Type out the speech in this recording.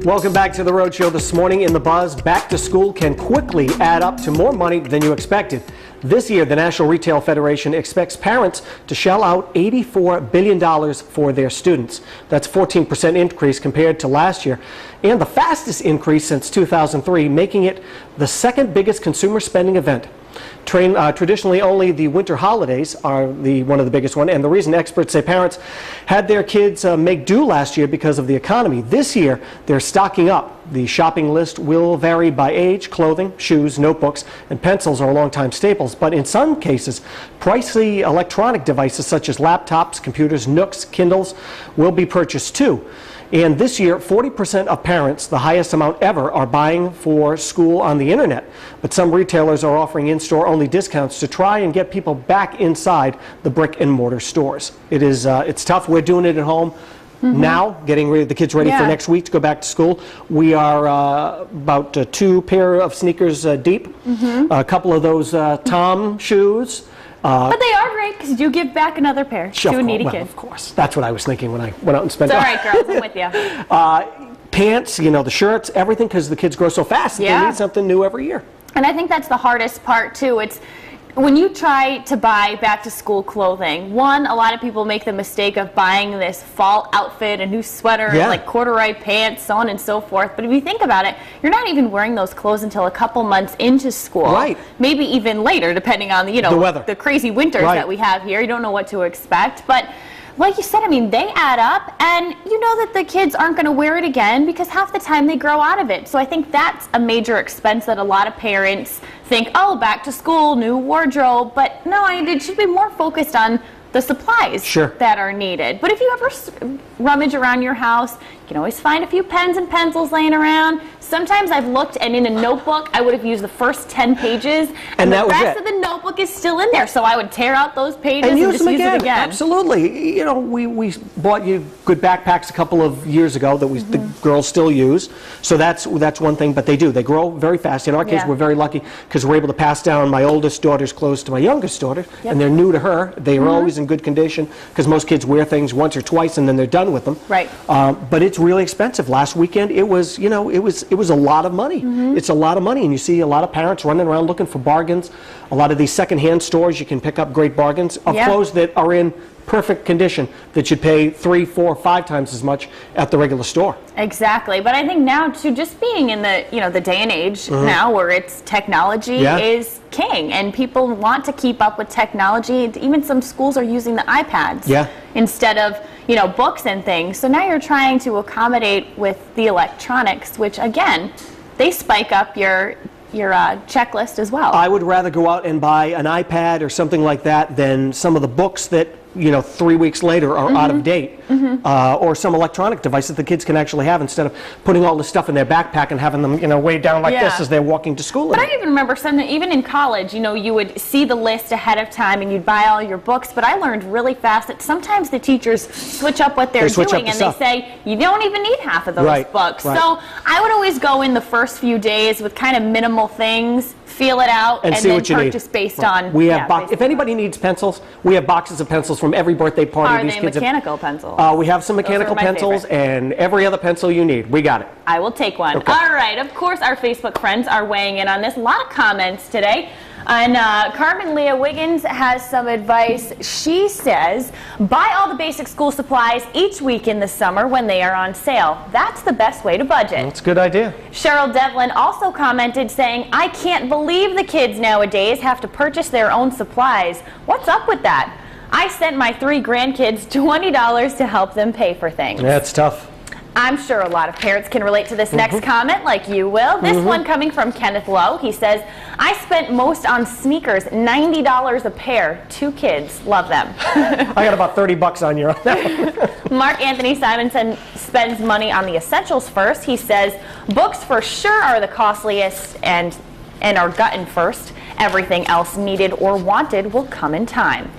Welcome back to the Road Show this morning. In the buzz, back to school can quickly add up to more money than you expected. This year, the National Retail Federation expects parents to shell out $84 billion for their students. That's a 14% increase compared to last year, and the fastest increase since 2003, making it the second biggest consumer spending event. Traditionally, only the winter holidays are one of the biggest one, and the reason experts say parents had their kids make do last year because of the economy. This year, they're stocking up. The shopping list will vary by age. Clothing, shoes, notebooks, and pencils are longtime staples, but in some cases, pricey electronic devices such as laptops, computers, Nooks, Kindles will be purchased too. And this year, 40% of parents, the highest amount ever, are buying for school on the internet. But some retailers are offering in-store only discounts to try and get people back inside the brick and mortar stores. It's tough. We're doing it at home now, getting the kids ready for next week to go back to school. We are about 2 pair of sneakers deep, a couple of those Tom shoes. But they are great because you give back another pair to a needy kid. Of course. That's what I was thinking when I went out and spent it. It's all right, girls. I'm with you. Pants, the shirts, everything, because the kids grow so fast that they need something new every year. And I think that's the hardest part, too. It's when you try to buy back-to-school clothing, one, a lot of people make the mistake of buying this fall outfit, a new sweater, like corduroy pants, so on and so forth. But if you think about it, you're not even wearing those clothes until a couple months into school. Right. Maybe even later, depending on the weather, the crazy winters that we have here. You don't know what to expect. But like you said, I mean, they add up, and you know that the kids aren't going to wear it again because half the time they grow out of it. So I think that's a major expense that a lot of parents think, oh, back to school, new wardrobe. But no, it should be more focused on the supplies that are needed. But if you ever rummage around your house, you can always find a few pens and pencils laying around. Sometimes I've looked, and in a notebook, I would have used the first 10 pages, and the rest of the notebook is still in there. So I would tear out those pages and just use it again. Absolutely. We bought you good backpacks a couple of years ago that the girls still use. So that's one thing, but they grow very fast. In our case, we're very lucky because we're able to pass down my oldest daughter's clothes to my youngest daughter, and they're new to her. They are always in good condition because most kids wear things once or twice and then they're done with them. Right. But it's really expensive. Last weekend, it was a lot of money. It's a lot of money, and you see a lot of parents running around looking for bargains. A lot of these secondhand stores, you can pick up great bargains of clothes that are in perfect condition that you'd pay 3, 4, 5 times as much at the regular store. Exactly. But I think now, too, just being in the day and age now where it's technology is king, and people want to keep up with technology. Even some schools are using the iPads instead of books and things. So now you're trying to accommodate with the electronics, which again, they spike up your checklist as well. I would rather go out and buy an iPad or something like that than some of the books that 3 weeks later are out of date, or some electronic device that the kids can actually have instead of putting all this stuff in their backpack and having them weighed down like this as they're walking to school. But I even remember something, even in college, you would see the list ahead of time and you'd buy all your books, but I learned really fast that sometimes the teachers switch up what they're doing, and they say, you don't even need half of those books. So I would always go in the first few days with kind of minimal things, feel it out, and then purchase based on. We have if anybody needs pencils, we have boxes of pencils from every birthday party. Are they mechanical pencils? We have some mechanical pencils and every other pencil you need. We got it. I will take one. Okay. All right. Of course, our Facebook friends are weighing in on this. A lot of comments today. And Carmen Leah Wiggins has some advice. She says, buy all the basic school supplies each week in the summer when they are on sale. That's the best way to budget. That's a good idea. Cheryl Devlin also commented saying, I can't believe the kids nowadays have to purchase their own supplies. What's up with that? I sent my 3 grandkids $20 to help them pay for things. That's tough. I'm sure a lot of parents can relate to this next comment like you will. This one coming from Kenneth Lowe. He says, I spent most on sneakers, $90 a pair. 2 kids. Love them. I got about $30 on you on that one. Mark Anthony Simonson spends money on the essentials first. He says, books for sure are the costliest and are gotten first. Everything else needed or wanted will come in time.